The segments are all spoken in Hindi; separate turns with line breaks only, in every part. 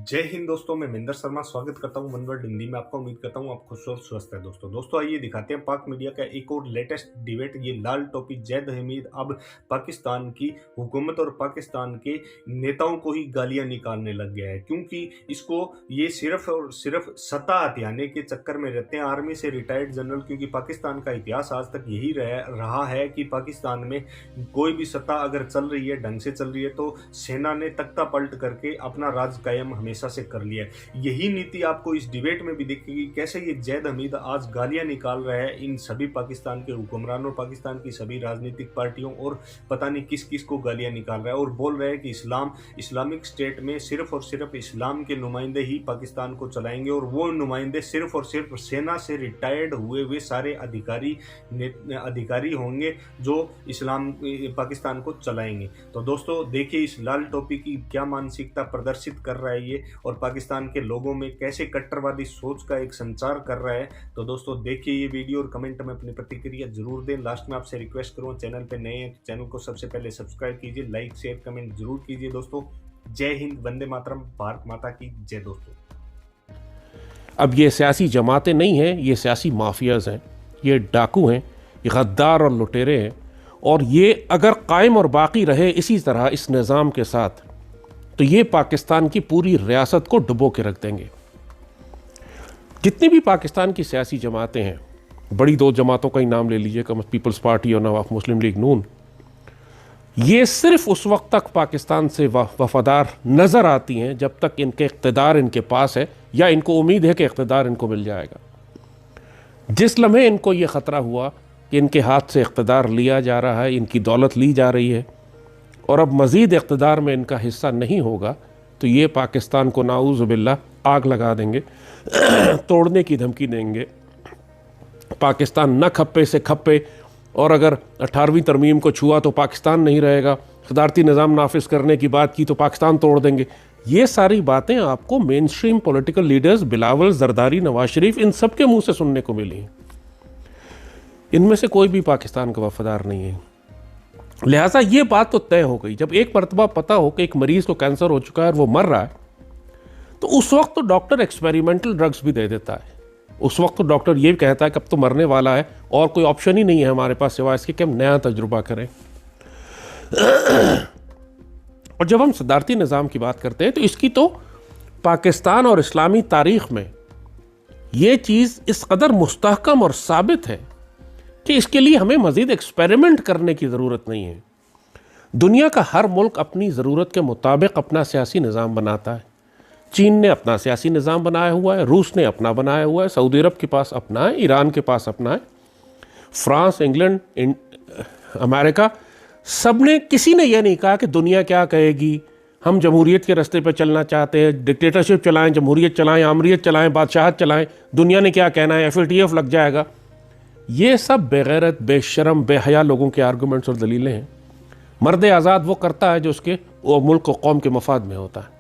जय हिंद दोस्तों, मैं महेंद्र शर्मा स्वागत करता हूं वन वर्ल्ड हिंदी में। आपका उम्मीद करता हूं आप खुश और स्वस्थ है। दोस्तों आइए दिखाते हैं पाक मीडिया का एक और लेटेस्ट डिबेट। ये लाल टोपी जैद हमीद अब पाकिस्तान की हुकूमत और पाकिस्तान के नेताओं को ही गालियां निकालने लग गया है, क्योंकि इसको ये सिर्फ और सिर्फ सत्ता हथियाने के चक्कर में रहते हैं। आर्मी से रिटायर्ड जनरल, क्योंकि पाकिस्तान का इतिहास आज तक यही रहा है कि पाकिस्तान में कोई भी सत्ता अगर चल रही है, ढंग से चल रही है, तो सेना ने तख्ता पलट करके अपना राज कायम हमेशा से कर लिया है। यही नीति आपको इस डिबेट में भी दिखेगी, कैसे ये जैद हमीद आज गालियां निकाल रहा है इन सभी पाकिस्तान के हुक्मरानों, पाकिस्तान की सभी राजनीतिक पार्टियों और पता नहीं किस किस को गालियां निकाल रहा है, और बोल रहा है कि इस्लामिक स्टेट में सिर्फ और सिर्फ इस्लाम के नुमाइंदे ही पाकिस्तान को चलाएंगे, और वो नुमाइंदे सिर्फ और सिर्फ सेना से रिटायर्ड हुए वे सारे अधिकारी होंगे जो पाकिस्तान को चलाएंगे। तो दोस्तों देखिए इस लाल टोपी की क्या मानसिकता प्रदर्शित कर रहा है ये, और पाकिस्तान के लोगों में कैसे कट्टरवादी सोच का एक संचार कर रहा है। तो दोस्तों देखिए ये वीडियो और कमेंट में अपनी प्रतिक्रिया जरूर दें। लास्ट में आपसे रिक्वेस्ट करूँ, चैनल पे नए हैं तो चैनल को सबसे पहले सब्सक्राइब कीजिए, लाइक शेयर कमेंट जरूर कीजिए। दोस्तों जय हिंद, वंदे मातरम, भारत माता की जय। दोस्तों
अब ये सियासी जमातें नहीं हैं, ये सियासी माफियाज हैं, ये डाकू हैं, ये गद्दार और लुटेरे हैं, और ये अगर कायम और बाकी रहे इसी तरह इस निज़ाम के साथ तो ये पाकिस्तान की पूरी रियासत को डुबो के रख देंगे। जितनी भी पाकिस्तान की सियासी जमातें हैं, बड़ी दो जमातों का ही नाम ले लीजिए, पीपल्स पार्टी और नवाब मुस्लिम लीग नून, ये सिर्फ उस वक्त तक पाकिस्तान से वफादार नज़र आती हैं जब तक इनके इक़्तिदार इनके पास है, या इनको उम्मीद है कि इक़्तिदार इनको मिल जाएगा। जिस लम्हे इनको ये ख़तरा हुआ कि इनके हाथ से इक़्तिदार लिया जा रहा है, इनकी दौलत ली जा रही है और अब मज़ीद इक़्तिदार में इनका हिस्सा नहीं होगा, तो ये पाकिस्तान को नाऊज़ु बिल्लाह आग लगा देंगे, तोड़ने की धमकी देंगे। पाकिस्तान न खप्पे से खप्पे, और अगर 18वीं तरमीम को छुआ तो पाकिस्तान नहीं रहेगा, सदारती निज़ाम नाफिज करने की बात की तो पाकिस्तान तोड़ देंगे। ये सारी बातें आपको mainstream political leaders Bilawal, Zardari, Nawaz Sharif, इन सब के मुँह से सुनने को मिली। इनमें से कोई भी पाकिस्तान का वफादार नहीं है। लिहाजा ये बात तो तय हो गई, जब एक मरतबा पता हो कि एक मरीज़ को कैंसर हो चुका है और वो मर रहा है, तो उस वक्त तो डॉक्टर एक्सपेरिमेंटल ड्रग्स भी दे देता है। उस वक्त तो डॉक्टर ये कहता है कि अब तो मरने वाला है और कोई ऑप्शन ही नहीं है हमारे पास सिवाय इसके कि हम नया तजुर्बा करें। और जब हम सदारती निज़ाम की बात करते हैं तो इसकी तो पाकिस्तान और इस्लामी तारीख़ में ये चीज़ इस कदर मुस्तहकम और साबित है कि इसके लिए हमें मज़ीद एक्सपेरिमेंट करने की ज़रूरत नहीं है। दुनिया का हर मुल्क अपनी ज़रूरत के मुताबिक अपना सियासी निज़ाम बनाता है। चीन ने अपना सियासी निज़ाम बनाया हुआ है, रूस ने अपना बनाया हुआ है, सऊदी अरब के पास अपना है, ईरान के पास अपना है, फ्रांस, इंग्लैंड, अमेरिका, सब ने, किसी ने यह नहीं कहा कि दुनिया क्या कहेगी, हम जमहूरियत के रास्ते पर चलना चाहते हैं, डिक्टेटरशिप चलाएं, जमहूरियत चलाएं, आमरीत चलाएं, बादशाहत चलाएं, दुनिया ने क्या कहना है, FATF लग जाएगा। ये सब बेगैरत, बेशरम, बेहया लोगों के आर्गूमेंट्स और दलीलें हैं। मर्द आज़ाद वो करता है जो उसके मुल्क और कौम के मफाद में होता है।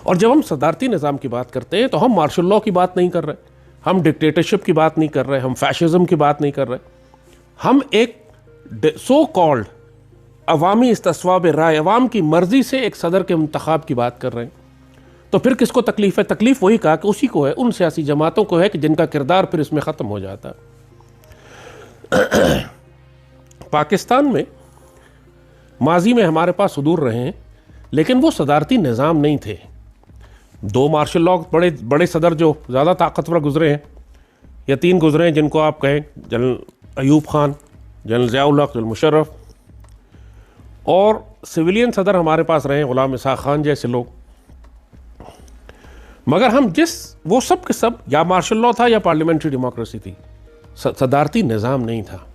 और जब हम सदारती निज़ाम की बात करते हैं तो हम मार्शल लॉ की बात नहीं कर रहे, हम डिक्टेटरशिप की बात नहीं कर रहे, हम फैशिज़म की बात नहीं कर रहे, हम एक सो कॉल्ड अवामी इस्तिस्वाब राय, अवाम की मर्ज़ी से एक सदर के इंतखाब की बात कर रहे हैं। तो फिर किसको तकलीफ़ है? तकलीफ़ वही कहा कि उसी को है, उन सियासी जमातों को है कि जिनका किरदार फिर इसमें ख़त्म हो जाता है। पाकिस्तान में माजी में हमारे पास हुदूर रहे हैं, लेकिन वो सदारती निज़ाम नहीं थे। दो मार्शल लॉ बड़े बड़े सदर जो ज़्यादा ताकतवर गुजरे हैं, या तीन गुजरे हैं जिनको आप कहें, जनरल अयूब खान, जनरल ज़ियाउल हक, जनरल मुशर्रफ, और सिविलियन सदर हमारे पास रहे गुलाम इसहाक़ खान जैसे लोग। मगर हम वो सब के सब या मार्शल लॉ था या पार्लियामेंट्री डेमोक्रेसी थी, सदारती निज़ाम नहीं था।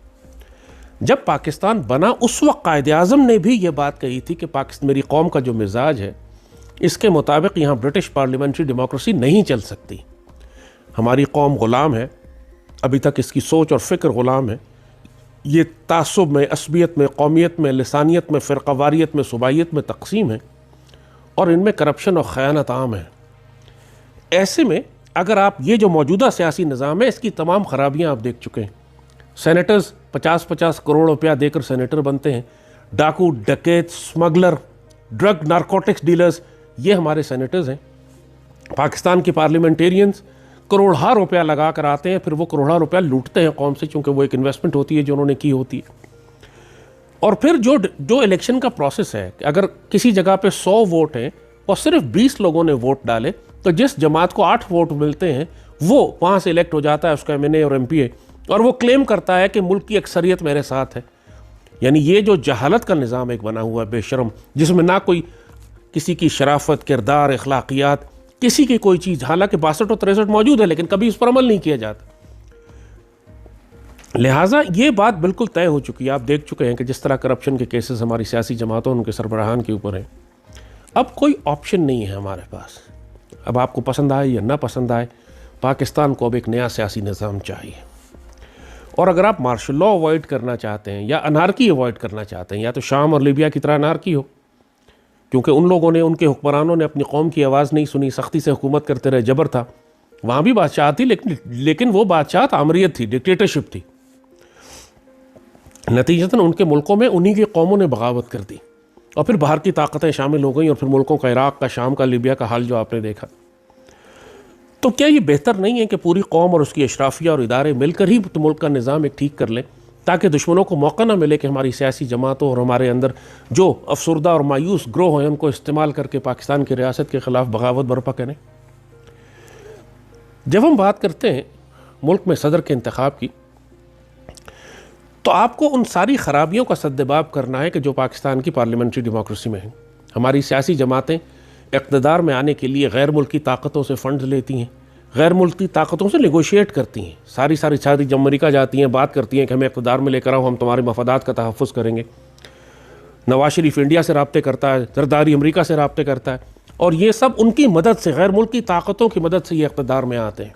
जब पाकिस्तान बना उस वक्त कायद-ए-आज़म ने भी ये बात कही थी कि मेरी कौम का जो मिजाज है इसके मुताबिक यहाँ ब्रिटिश पार्लियामेंट्री डेमोक्रेसी नहीं चल सकती। हमारी कौम ग़ुलाम है, अभी तक इसकी सोच और फ़िक्र ग़ुलाम है। ये तासुब में, असबियत में, कौमियत में, लिसानियत में, फ़िरक़ावारियत में, सूबाइयत में तक़सीम है, और इनमें करप्शन और ख़यानत आम है। ऐसे में अगर आप ये जो मौजूदा सियासी निज़ाम है इसकी तमाम ख़राबियाँ आप देख चुके हैं। सेनेटर्स 50-50 करोड़ रुपया देकर सेनेटर बनते हैं। डाकू, डकैत, स्मगलर, ड्रग नारकोटिक्स डीलर्स, ये हमारे सेनेटर्स हैं। पाकिस्तान के पार्लियामेंटेरियंस करोड़ों रुपया लगा कर आते हैं, फिर वो करोड़ों रुपया लूटते हैं कौम से, क्योंकि वो एक इन्वेस्टमेंट होती है जो उन्होंने की होती है। और फिर जो इलेक्शन का प्रोसेस है, अगर किसी जगह पे 100 वोट हैं और सिर्फ 20 लोगों ने वोट डाले, तो जिस जमात को 8 वोट मिलते हैं वो वहाँ से इलेक्ट हो जाता है, उसका MNA और MPA, और वो क्लेम करता है कि मुल्क की अक्सरियत मेरे साथ है। यानी ये जो जहालत का निज़ाम एक बना हुआ है बेशरम, जिसमें ना कोई किसी की शराफत, किरदार, अखलाकियात, किसी की कोई चीज़, हालांकि 62 और 63 मौजूद है लेकिन कभी इस पर अमल नहीं किया जाता। लिहाजा ये बात बिल्कुल तय हो चुकी है। आप देख चुके हैं कि जिस तरह करप्शन के केसेस हमारी सियासी जमातों उनके सरबराहान के ऊपर हैं। अब कोई ऑप्शन नहीं है हमारे पास। अब आपको पसंद आए या ना पसंद आए, पाकिस्तान को अब एक नया सियासी निज़ाम चाहिए। और अगर आप मार्शल लॉ अवॉइड करना चाहते हैं या अनारकी अवॉइड करना चाहते हैं, या तो शाम और लीबिया की तरह अनारकी हो, क्योंकि उन लोगों ने, उनके हुक्मरानों ने अपनी कौम की आवाज़ नहीं सुनी, सख्ती से हुकूमत करते रहे, जबर था। वहाँ भी बादशाह थी लेकिन वो बादशाह आमरियत थी, डिक्टेटरशिप थी। नतीजतन उनके मुल्कों में उन्हीं की कौमों ने बगावत कर दी और फिर बाहर की ताकतें शामिल हो गई, और फिर मुल्कों का, इराक़ का, शाम का, लीबिया का हाल जो आपने देखा। तो क्या ये बेहतर नहीं है कि पूरी कौम और उसकी अशराफिया और इदारे मिलकर ही तो मुल्क का निज़ाम एक ठीक कर लें, ताकि दुश्मनों को मौका ना मिले कि हमारी सियासी जमातों और हमारे अंदर जो अफसरदा और मायूस ग्रोह हैं उनको इस्तेमाल करके पाकिस्तान की रियासत के ख़िलाफ़ बगावत बर्पा करें। जब हम बात करते हैं मुल्क में सदर के इंतखाब की, तो आपको उन सारी ख़राबियों का सद्देबाब करना है कि जो पाकिस्तान की पार्लियामेंट्री डेमोक्रेसी में है। हमारी सियासी जमातें इक़्तिदार में आने के लिए गैर मुल्की ताकतों से फ़ंड्स लेती हैं, गैर मुल्की ताकतों से नेगोशिएट करती हैं, सारी जब अमरीका जाती हैं, बात करती हैं कि हमें इक़्तिदार में लेकर आओ, हम तुम्हारे मफादात का तहफ़्फ़ुज़ करेंगे। नवाज शरीफ इंडिया से रब्ते करता है, जरदारी अमरीका से रब्ते करता है, और ये सब उनकी मदद से, गैर मुल्की ताकतों की मदद से ये इक़्तिदार में आते हैं।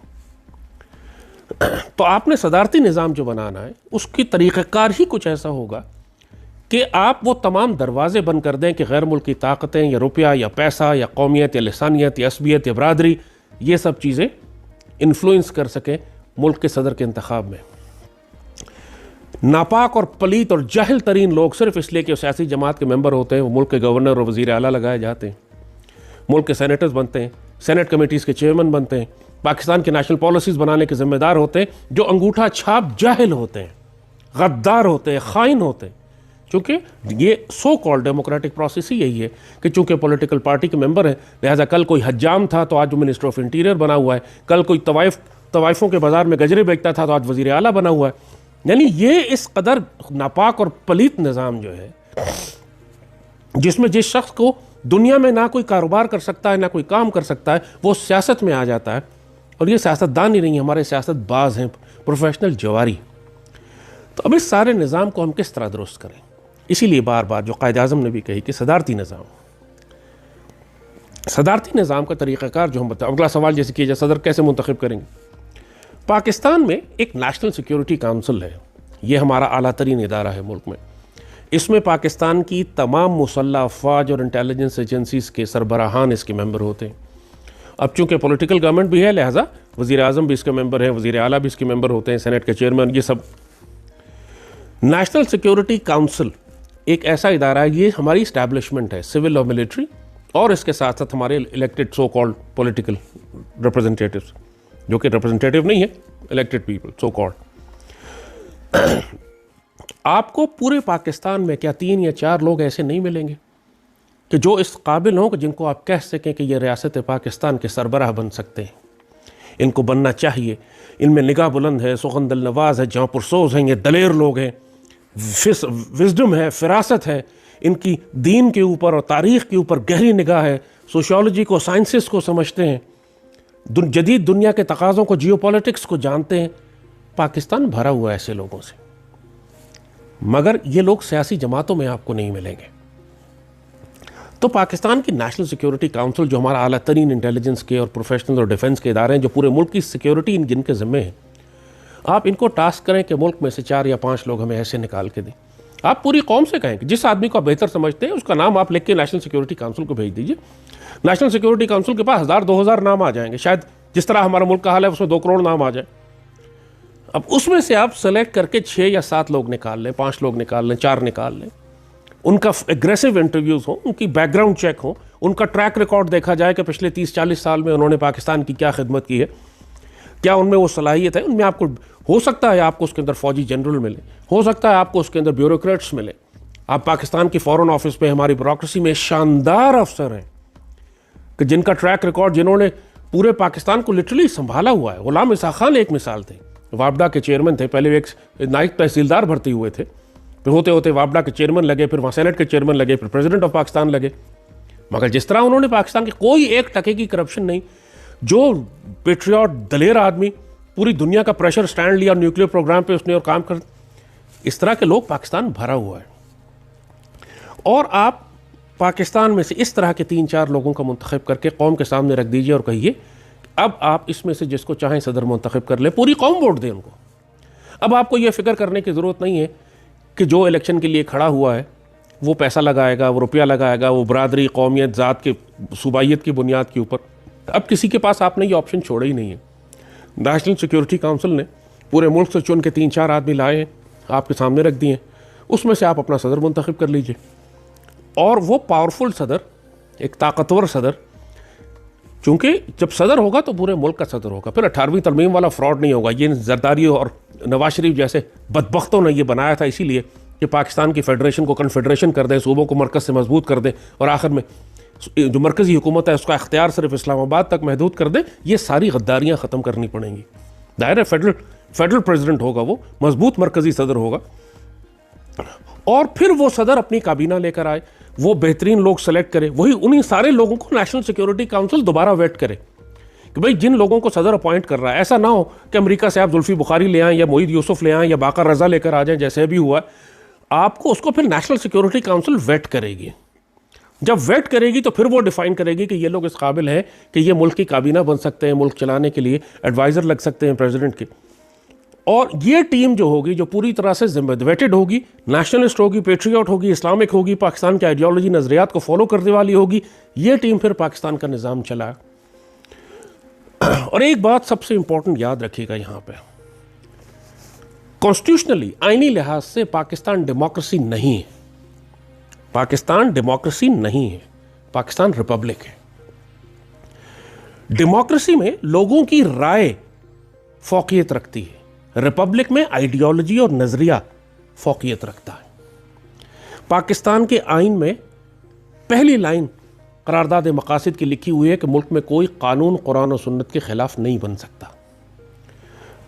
तो आपने सदारती निज़ाम जो बनाना है उसकी तरीक़ाकार ही कुछ ऐसा होगा कि आप वो तमाम दरवाज़े बंद कर दें कि गैर मुल्की ताकतें या रुपया या पैसा या कौमियत या लिसानियत या असबियत या बरादरी, ये सब चीज़ें इन्फ्लुएंस कर सकें मुल्क के सदर के इंतखाब में। नापाक और पलीत और जाहिल तरीन लोग सिर्फ इसलिए कि सियासी जमात के मेंबर होते हैं वो मुल्क के गवर्नर और वज़ीर आला लगाए जाते हैं, मुल्क के सेनेटर्स बनते हैं, सेनेट कमेटीज़ के चेयरमैन बनते हैं, पाकिस्तान की नेशनल पॉलिसीज़ बनाने के ज़िम्मेदार होते हैं, जो अंगूठा छाप जाहिल होते हैं, गद्दार होते हैं, खाइन होते हैं। चूँकि ये सो कॉल्ड डेमोक्रेटिक प्रोसेस ही यही है कि चूँकि पॉलिटिकल पार्टी के मेंबर हैं, लिहाजा कल कोई हज्जाम था तो आज वो मिनिस्टर ऑफ इंटीरियर बना हुआ है, कल कोई तवाइफ़ों के बाज़ार में गजरे बेचता था तो आज वज़ीर आला बना हुआ है। यानी ये इस कदर नापाक और पलीत निज़ाम जो है, जिसमें जिस शख्स को दुनिया में ना कोई कारोबार कर सकता है ना कोई काम कर सकता है, वो सियासत में आ जाता है। और ये सियासतदान ही नहीं, हमारे सियासतबाज हैं, प्रोफेशनल जवारी। तो अब इस सारे निज़ाम को हम किस तरह दुरुस्त करें? इसीलिए बार बार जो कायद आज़म ने भी कही कि सदारती निज़ाम का तरीक़ाकार जो हम बताएं। अगला सवाल जैसे किया जाए, सदर कैसे मुंतखब करेंगे? पाकिस्तान में एक नेशनल सिक्योरिटी काउंसिल है, ये हमारा आला तरीन इदारा है मुल्क में। इसमें पाकिस्तान की तमाम मुसल्लह अफवाज और इंटेलिजेंस एजेंसीज़ के सरबराहान इसके मेंबर होते हैं। अब चूँकि पॉलिटिकल गवर्नमेंट भी है, लिहाजा वज़ीर आज़म भी इसके मेंबर हैं, वज़ीर आला भी इसके मेंबर होते हैं, सेनेट के चेयरमैन, ये सब। नेशनल सिक्योरिटी काउंसिल एक ऐसा इदारा है, ये हमारी इस्टेब्लिशमेंट है, सिविल और मिलिट्री, और इसके साथ साथ हमारे elected so called political representatives, जो कि रिप्रेजेंटेटिव नहीं है, इलेक्टेड पीपल सो कॉल्ड। आपको पूरे पाकिस्तान में क्या 3 या 4 लोग ऐसे नहीं मिलेंगे कि जो इस काबिल हों कि जिनको आप कह सकें कि ये रियासत पाकिस्तान के सरबराह बन सकते हैं? इनको बनना चाहिए। इनमें निगाह बुलंद है, सुखन दिल नवाज है, जहाँ पुरसोज हैं, ये दलेर लोग हैं, विजडम है, फिरासत है, इनकी दीन के ऊपर और तारीख़ के ऊपर गहरी निगाह है, सोशियोलॉजी को, साइंसेस को समझते हैं, जदीद दुनिया के तकाज़ों को, जियोपॉलिटिक्स को जानते हैं। पाकिस्तान भरा हुआ है ऐसे लोगों से, मगर ये लोग सियासी जमातों में आपको नहीं मिलेंगे। तो पाकिस्तान की नेशनल सिक्योरिटी काउंसिल, जो हमारा आला तरीन इंटेलिजेंस के और प्रोफेशनल और डिफेंस के इदारे हैं, जो पूरे मुल्क की सिक्योरिटी जिनके ज़िम्मे हैं, आप इनको टास्क करें कि मुल्क में से 4 या 5 लोग हमें ऐसे निकाल के दें। आप पूरी कौम से कहें कि जिस आदमी को आप बेहतर समझते हैं उसका नाम आप लिख के नेशनल सिक्योरिटी काउंसिल को भेज दीजिए। नेशनल सिक्योरिटी काउंसिल के पास 1000-2000 नाम आ जाएंगे, शायद जिस तरह हमारा मुल्क का हाल है उसमें 2 करोड़ नाम आ जाए। अब उसमें से आप सेलेक्ट करके 6 या 7 लोग निकाल लें, 5 लोग निकाल लें, 4 निकाल लें, उनका एग्रेसिव इंटरव्यूज़ हो, उनकी बैकग्राउंड चेक हो, उनका ट्रैक रिकॉर्ड देखा जाए कि पिछले 30-40 साल में उन्होंने पाकिस्तान की क्या खिदमत की है, क्या उनमें वो सलाहियत है, उनमें आपको हो सकता है आपको उसके अंदर फौजी जनरल मिले, हो सकता है आपको उसके अंदर ब्यूरोक्रेट्स मिले। आप पाकिस्तान की फॉरेन ऑफिस में, हमारी ब्यूरोक्रेसी में शानदार अफसर हैं कि जिनका ट्रैक रिकॉर्ड, जिन्होंने पूरे पाकिस्तान को लिटरली संभाला हुआ है। गुलाम इसा खान एक मिसाल थे, वापडा के चेयरमैन थे, पहले एक नायब तहसीलदार भर्ती हुए थे, फिर होते होते वापडा के चेयरमैन लगे, फिर वहाँ सेनेट के चेयरमैन लगे, फिर प्रेसिडेंट ऑफ पाकिस्तान लगे। मगर जिस तरह उन्होंने पाकिस्तान के कोई 1% की करप्शन नहीं, जो पेट्रियट दलेर आदमी, पूरी दुनिया का प्रेशर स्टैंड लिया न्यूक्लियर प्रोग्राम पे उसने और काम कर, इस तरह के लोग पाकिस्तान भरा हुआ है। और आप पाकिस्तान में से इस तरह के 3-4 लोगों का मुंतखब करके कौम के सामने रख दीजिए और कहिए अब आप इसमें से जिसको चाहें सदर मुंतखब कर ले, पूरी कौम वोट दे उनको। अब आपको यह फिक्र करने की ज़रूरत नहीं है कि जो इलेक्शन के लिए खड़ा हुआ है वो पैसा लगाएगा, वो रुपया लगाएगा, वो बरादरी, कौमियत, ज़ात के, सूबाइयत की बुनियाद के ऊपर। अब किसी के पास आपने ये ऑप्शन छोड़ा ही नहीं है। नेशनल सिक्योरिटी काउंसिल ने पूरे मुल्क से चुन के 3-4 आदमी लाए हैं, आपके सामने रख दिए, उसमें से आप अपना सदर मुंतखब कर लीजिए। और वो पावरफुल सदर, एक ताकतवर सदर, चूँकि जब सदर होगा तो पूरे मुल्क का सदर होगा, फिर 18वीं तरमीम वाला फ्रॉड नहीं होगा। ये जरदारी और नवाज शरीफ जैसे बदबख्तों ने ये बनाया था इसीलिए कि पाकिस्तान की फेडरेशन को कन्फेडरेशन कर दें, सूबों को मरकज़ से मजबूत कर दें और आखिर में जो मरकज़ी हुकूमत है उसका इख्तियार सिर्फ इस्लामाबाद तक महदूद कर दें। ये सारी गद्दारियाँ ख़त्म करनी पड़ेंगी। दायरा फेडरल प्रेसिडेंट होगा, वो मजबूत मरकज़ी सदर होगा, और फिर वो सदर अपनी काबीना लेकर आए, वो बेहतरीन लोग सेलेक्ट करे, वही उन्हीं सारे लोगों को नेशनल सिक्योरिटी काउंसिल दोबारा वेट करे कि भाई जिन लोगों को सदर अपॉइंट कर रहा है, ऐसा ना हो कि अमेरिका से आप जुल्फी बुखारी ले आएँ या मोईद यूसुफ ले आएँ या बाकर रजा लेकर आ जाएं, जैसे भी हुआ। आपको उसको फिर नेशनल सिक्योरिटी काउंसिल वेट करेगी। जब वेट करेगी तो फिर वो डिफाइन करेगी कि ये लोग इस काबिल हैं कि ये मुल्क की काबीना बन सकते हैं, मुल्क चलाने के लिए एडवाइज़र लग सकते हैं प्रेसिडेंट के। और ये टीम जो होगी, जो पूरी तरह से वेटेड होगी, नेशनलिस्ट होगी, पेट्रियट होगी, इस्लामिक होगी, पाकिस्तान की आइडियोलॉजी, नज़रियात को फॉलो करने वाली होगी, ये टीम फिर पाकिस्तान का निज़ाम चलाए। और एक बात सबसे इंपॉर्टेंट याद रखिएगा यहाँ पे, कॉन्स्टिट्यूशनली, आईनी लिहाज से पाकिस्तान डेमोक्रेसी नहीं है। पाकिस्तान डेमोक्रेसी नहीं है, पाकिस्तान रिपब्लिक है। डेमोक्रेसी में लोगों की राय फौकियत रखती है, रिपब्लिक में आइडियोलॉजी और नजरिया फौकियत रखता है। पाकिस्तान के आइन में पहली लाइन करारदाद मकासद की लिखी हुई है कि मुल्क में कोई कानून कुरान और सुन्नत के खिलाफ नहीं बन सकता।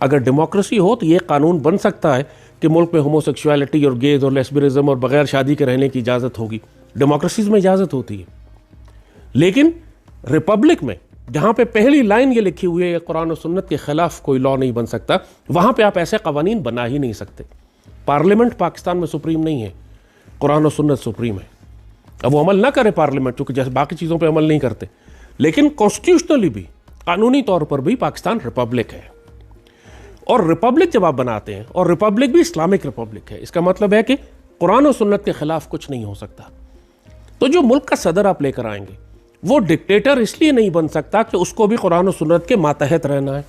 अगर डेमोक्रेसी हो तो ये कानून बन सकता है कि मुल्क में होमोसेक्सुअलिटी और गेज और लेस्बियनिज्म और बगैर शादी के रहने की इजाज़त होगी, डेमोक्रेसीज में इजाज़त होती है। लेकिन रिपब्लिक में, जहाँ पे पहली लाइन ये लिखी हुई है कि कुरान और सुन्नत के खिलाफ कोई लॉ नहीं बन सकता, वहाँ पे आप ऐसे कवानीन बना ही नहीं सकते। पार्लियामेंट पाकिस्तान में सुप्रीम नहीं है, कुरान और सुन्नत सुप्रीम है। अब वो अमल ना करे पार्लियामेंट, क्योंकि जैसे बाकी चीज़ों पे अमल नहीं करते, लेकिन कॉन्स्टिट्यूशनली भी, कानूनी तौर पर भी पाकिस्तान रिपब्लिक है। और रिपब्लिक जब आप बनाते हैं, और रिपब्लिक भी इस्लामिक रिपब्लिक है, इसका मतलब है कि कुरान और सुन्नत के खिलाफ कुछ नहीं हो सकता। तो जो मुल्क का सदर आप लेकर आएंगे, वो डिक्टेटर इसलिए नहीं बन सकता कि उसको भी कुरान और सुन्नत के मातहत रहना है।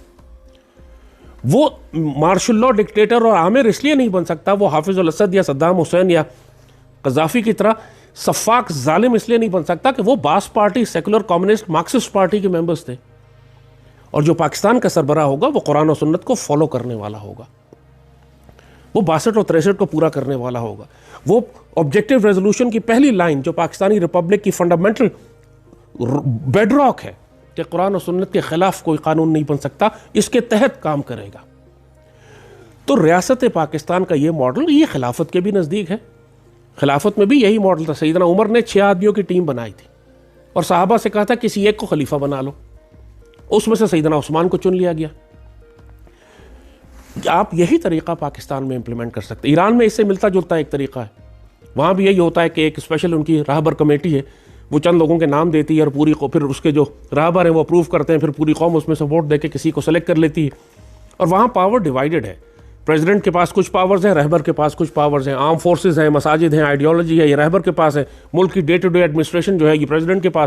वो मार्शल लॉ डिक्टेटर और आमिर इसलिए नहीं बन सकता, वो हाफिजुल असद या सद्दाम हुसैन या कज़ाफी की तरह सफ़ाक जालिम इसलिए नहीं बन सकता कि वो बास party, secular communist, Marxist party के मेंबर्स थे। और जो पाकिस्तान का सरबराह होगा वो कुरान और सुन्नत को फॉलो करने वाला होगा, वो 62 और 63 को पूरा करने वाला होगा। वो ऑब्जेक्टिव रेजोल्यूशन की पहली लाइन जो पाकिस्तानी रिपब्लिक की फंडामेंटल बेडरॉक है कि कुरान और सुन्नत के खिलाफ कोई कानून नहीं बन सकता, इसके तहत काम करेगा। तो रियासत पाकिस्तान का ये मॉडल, ये खिलाफत के भी नज़दीक है। खिलाफत में भी यही मॉडल था। सैयदना उमर ने 6 आदमियों की टीम बनाई थी और साहबा से कहा था किसी एक को खलीफा बना लो, उसमें से सैयदना उस्मान को चुन लिया गया। आप यही तरीका पाकिस्तान में इंप्लीमेंट कर सकते हैं। ईरान में इससे मिलता जुलता एक तरीका है, वहाँ भी यही होता है कि एक स्पेशल उनकी राहबर कमेटी है, वो चंद लोगों के नाम देती है और पूरी को फिर उसके जो राहबर हैं वो अप्रूव करते हैं, फिर पूरी कौम उसमें से वोट देके किसी को सेलेक्ट कर लेती है। और वहाँ पावर डिवाइडेड है, प्रेसिडेंट के पास कुछ पावर्स हैं, रहबर के पास कुछ पावर्स हैं, आर्म फोर्सेज हैं, मसाजिद हैं, आइडियोलॉजी है, ये रहबर के पास है, मुल्क की डे टू डे एडमिनिस्ट्रेशन जो है ये प्रेसिडेंट के पास है।